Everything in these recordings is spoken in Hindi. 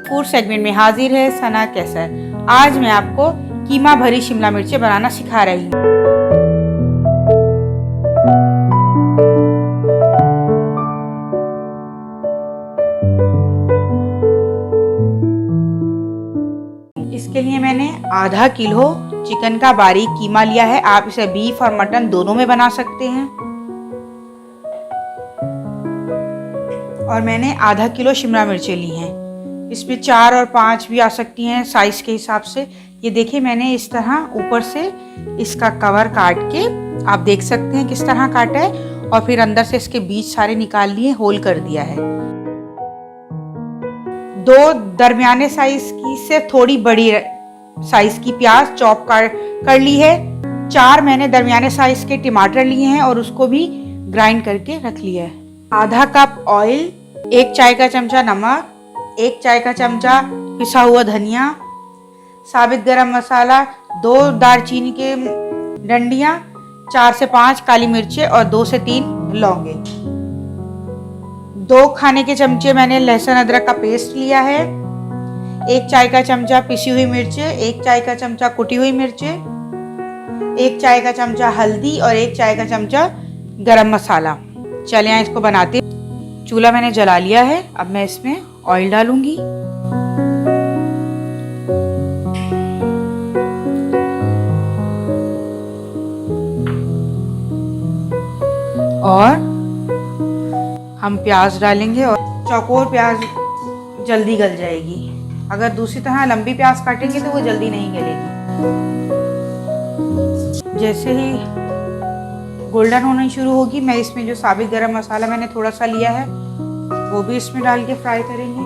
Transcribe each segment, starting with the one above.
फूड सेगमेंट में हाजिर है सना कैसर। आज मैं आपको कीमा भरी शिमला मिर्चें बनाना सिखा रही हूँ। इसके लिए मैंने आधा किलो चिकन का बारीक कीमा लिया है। आप इसे बीफ और मटन दोनों में बना सकते हैं। और मैंने आधा किलो शिमला मिर्चें ली हैं। इसमें 4 और 5 भी आ सकती हैं साइज के हिसाब से। ये देखिए, मैंने इस तरह ऊपर से इसका कवर काट के, आप देख सकते हैं किस तरह काटा है, और फिर अंदर से इसके बीज सारे निकाल लिए, होल कर दिया है। 2 दरमियाने साइज की से थोड़ी बड़ी साइज की प्याज चॉप कर ली है। 4 मैंने दरमियाने साइज के टमाटर लिए हैं और उसको भी ग्राइंड करके रख लिया है। आधा कप ऑयल, 1 चाय का चमचा नमक, 1 चाय का चमचा पिसा हुआ धनिया, साबित गरम मसाला, 2 दालचीनी के डंडियां, 4 से 5 काली मिर्चें और 2 से 3 लौंगे। 2 खाने के चमचे मैंने लहसुन अदरक का पेस्ट लिया है। 1 चाय का चमचा पिसी हुई मिर्चें, 1 चाय का चमचा कुटी हुई मिर्चें, 1 चाय का चमचा हल्दी और 1 चाय का चमचा गरम मसाला। चलिए इसको बनाते। चूल्हा मैंने जला लिया है। अब मैं इसमें ऑयल डालूंगी। और हम प्याज डालेंगे और चौकोर प्याज जल्दी गल जाएगी। अगर दूसरी तरह लंबी प्याज काटेंगे तो वो जल्दी नहीं गलेगी। जैसे ही गोल्डन होनी शुरू होगी, मैं इसमें जो साबित गरम मसाला मैंने थोड़ा सा लिया है वो भी इसमें डाल के फ्राई करेंगे।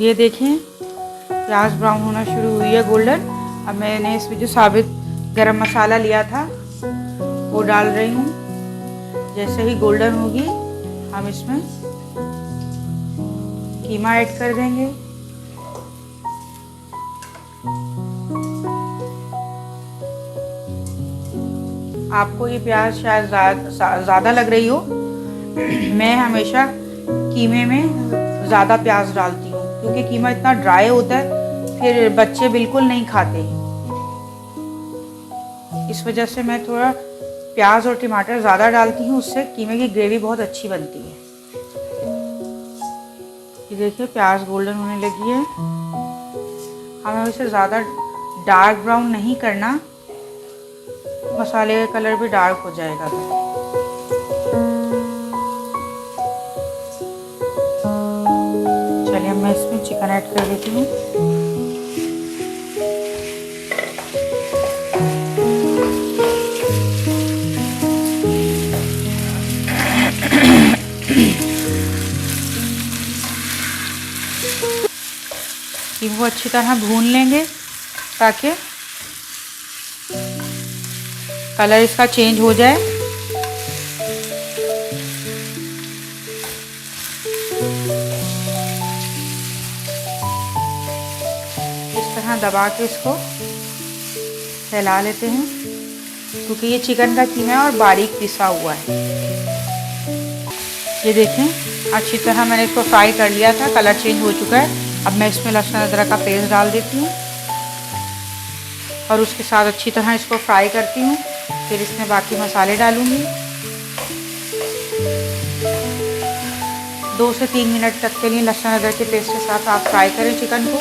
ये देखें, प्याज ब्राउन होना शुरू हुई है, गोल्डन। अब मैंने इसमें जो साबित गरम मसाला लिया था वो डाल रही हूँ। जैसे ही गोल्डन होगी, हम इसमें कीमा ऐड कर देंगे। आपको ये प्याज शायद ज़्यादा लग रही हो। मैं हमेशा कीमे में ज़्यादा प्याज डालती हूँ, क्योंकि कीमा इतना ड्राई होता है, फिर बच्चे बिल्कुल नहीं खाते। इस वजह से मैं थोड़ा प्याज और टमाटर ज़्यादा डालती हूँ, उससे कीमे की ग्रेवी बहुत अच्छी बनती है। ये देखिए, प्याज गोल्डन होने लगी है। हमें इसे ज़्यादा डार्क ब्राउन नहीं करना, मसाले का कलर भी डार्क हो जाएगा। चलिए, मैं इसमें चिकन ऐड कर देती हूँ। वो अच्छी तरह भून लेंगे ताकि कलर इसका चेंज हो जाए। इस तरह दबा के इसको फैला लेते हैं, क्योंकि ये चिकन का कीमा है और बारीक पिसा हुआ है। ये देखें, अच्छी तरह मैंने इसको फ्राई कर लिया था, कलर चेंज हो चुका है। अब मैं इसमें लहसुन अदरक का पेस्ट डाल देती हूँ और उसके साथ अच्छी तरह इसको फ्राई करती हूँ। फिर इसमें बाकी मसाले डालूँगी। 2 से 3 मिनट तक के लिए लहसुन अदरक के पेस्ट के साथ आप फ्राई करें चिकन को।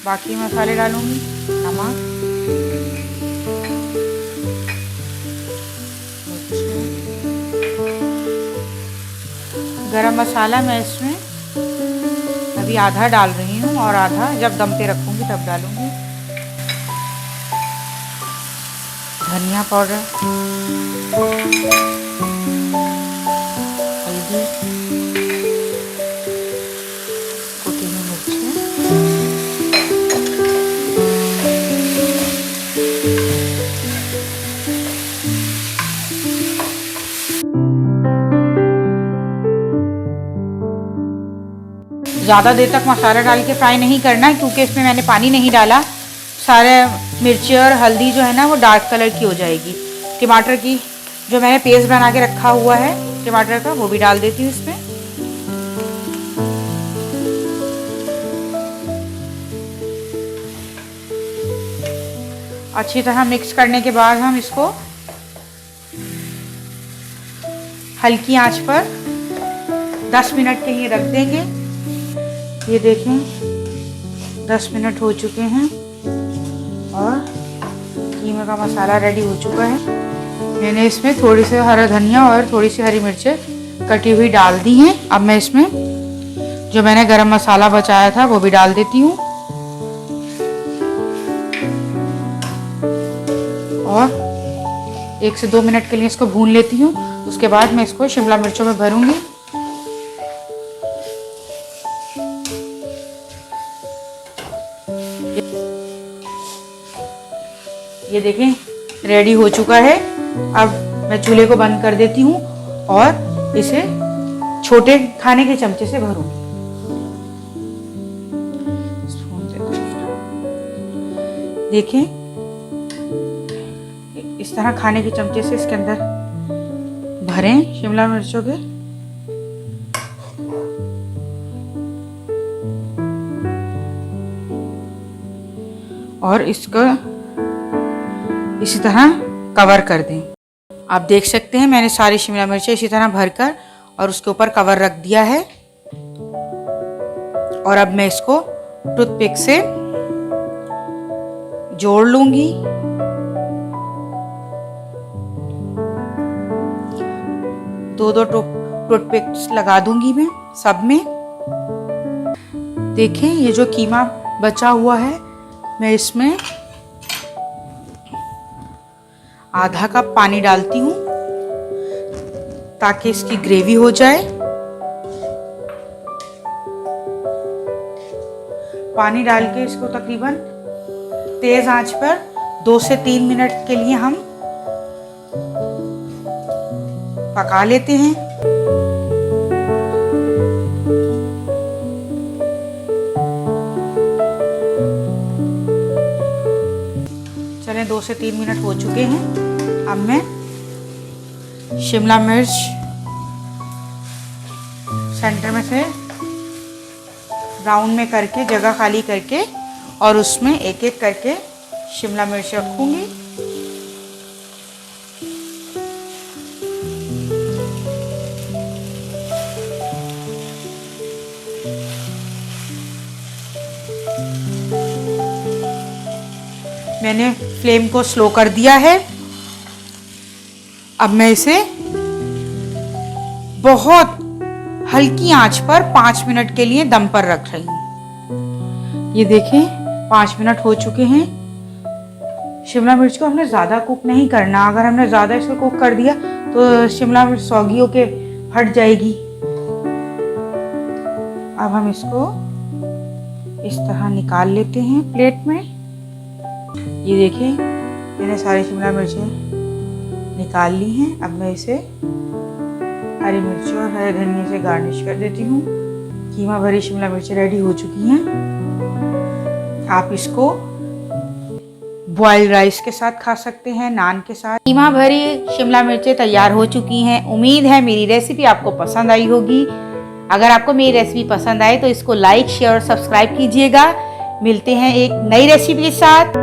बाकी मसाले डालूँगी, नमक, गरम मसाला मैं इसमें अभी आधा डाल रही हूँ और आधा जब दम पे रखूँगी तब डालूँगी। धनिया पाउडर, हल्दी, कुटी हुई मिर्ची, ज़्यादा देर तक मसाला डाल के फ्राई नहीं करना है, क्योंकि इसमें मैंने पानी नहीं डाला। सारे मिर्ची और हल्दी जो है ना वो डार्क कलर की हो जाएगी। टमाटर की जो मैंने पेस्ट बना के रखा हुआ है टमाटर का, वो भी डाल देती हूँ इसमें। अच्छी तरह मिक्स करने के बाद हम इसको हल्की आंच पर 10 मिनट के लिए रख देंगे। ये देखें 10 मिनट हो चुके हैं और कीमे का मसाला रेडी हो चुका है। मैंने इसमें थोड़ी सी हरा धनिया और थोड़ी सी हरी मिर्चें कटी हुई डाल दी हैं। अब मैं इसमें जो मैंने गरम मसाला बचाया था वो भी डाल देती हूँ और 1 से 2 मिनट के लिए इसको भून लेती हूँ। उसके बाद मैं इसको शिमला मिर्चों में भरूंगी। ये देखें रेडी हो चुका है। अब मैं चूल्हे को बंद कर देती हूँ और इसे छोटे खाने के चमचे से भरूंगी। देखें इस तरह खाने के चमचे से इसके अंदर भरें शिमला मिर्चों के। और इसको इसी तरह कवर कर दें। आप देख सकते हैं मैंने सारी शिमला मिर्चें इसी तरह भरकर और उसके ऊपर कवर रख दिया है। और अब मैं इसको टूथपिक से जोड़ लूंगी। दो टूथपिक्स लगा दूंगी मैं सब में। देखें ये जो कीमा बचा हुआ है मैं इसमें आधा कप पानी डालती हूँ ताकि इसकी ग्रेवी हो जाए। पानी डाल के इसको तकरीबन तेज आंच पर 2 से 3 मिनट के लिए हम पका लेते हैं। चलें 2 से 3 मिनट हो चुके हैं। अब मैं शिमला मिर्च सेंटर में से ब्राउन में करके जगह खाली करके और उसमें एक एक करके शिमला मिर्च रखूंगी। मैंने फ्लेम को स्लो कर दिया है। अब मैं इसे बहुत हल्की आंच पर 5 मिनट के लिए दम पर रख रही हूँ। ये देखें 5 मिनट हो चुके हैं। शिमला मिर्च को हमने ज़्यादा कुक नहीं करना। अगर हमने ज़्यादा इसको कुक कर दिया तो शिमला मिर्च सौगी होके फट जाएगी। अब हम इसको इस तरह निकाल लेते हैं प्लेट में। ये देखें मैंने सारी शिमला मिर्चें निकाल ली हैं। अब मैं इसे हरी मिर्चों और हरे धनिया से गार्निश कर देती हूँ। कीमा भरी शिमला मिर्चें रेडी हो चुकी हैं। आप इसको बॉइल्ड राइस के साथ खा सकते हैं, नान के साथ। कीमा भरी शिमला मिर्चें तैयार हो चुकी हैं। उम्मीद है मेरी रेसिपी आपको पसंद आई होगी। अगर आपको मेरी रेसिपी पसंद आए तो इसको लाइक, शेयर और सब्सक्राइब कीजिएगा। मिलते हैं एक नई रेसिपी के साथ।